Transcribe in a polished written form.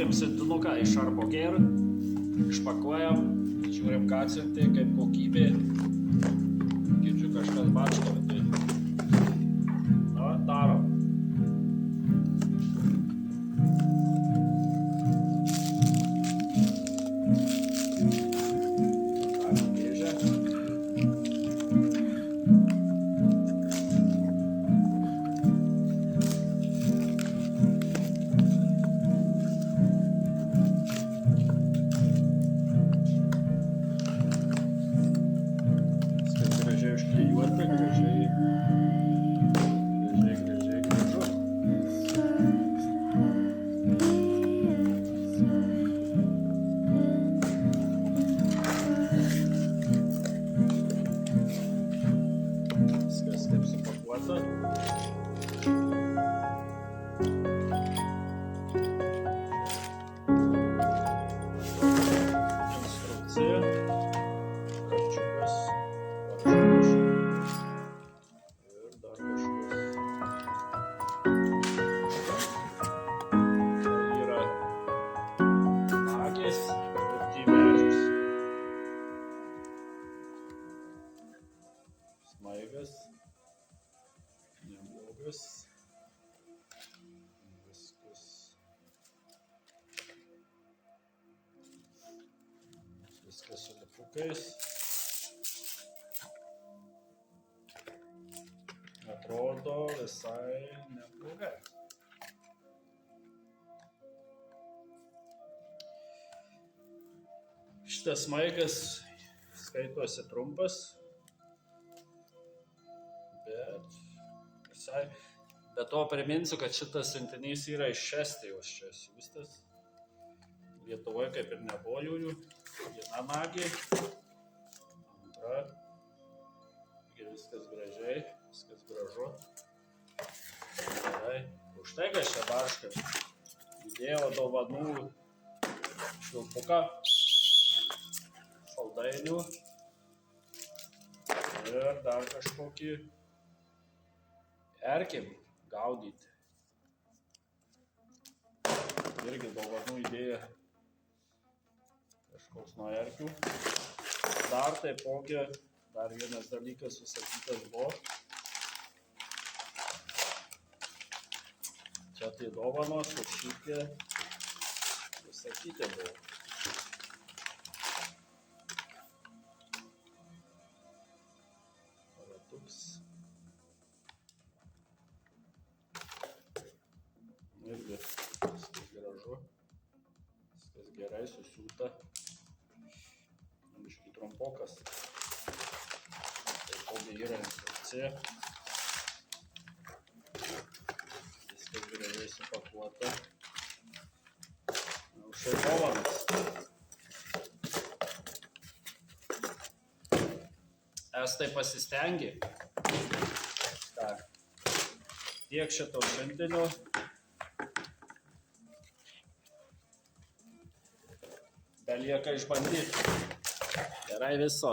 Paimam sintinuką iš Arbogare, išpakuojam, žiūrim ką atsiuntė, kaip kokybė. Girdžiu kažkas bačko viduje. Na, darom. Darom dėžę. Gražiai užklijuota, gražiai gražu. Viskas taip supakuota. Instrukcija. Smaigas, neblogas, viskas su lipukais, atrodo visai neblogai. Šitas smaigas skaitosi trumpas, bet visai. Be to priminsiu, kad šitas siuntinys yra iš Estijos čia siųstas. Lietuvoje kaip ir nebuvo jų. Viena nagė, antra. Ir viskas gražiai, viskas gražu. Gerai. Už tai, kad čia barškas. Įdėjau dovanų švilpuką, saldainių ir dar kažkokį erkėm gaudyti. Irgi dovanų idėja kažkoks nuo erkių. Dar taipogi, dar vienas dalykas užsakytas buvo. Čia tai dovanos, o šitie užsakyti buvo. Ratuks. Irgi viskas gražu, viskas gerai susiūta, biškį trumpokas, taipogi yra instrukcija, viskas gražiai supakuota, štai dovanas. Estai pasistengė, tiek šito siuntinio. Belieka išbandyti. Gerai viso.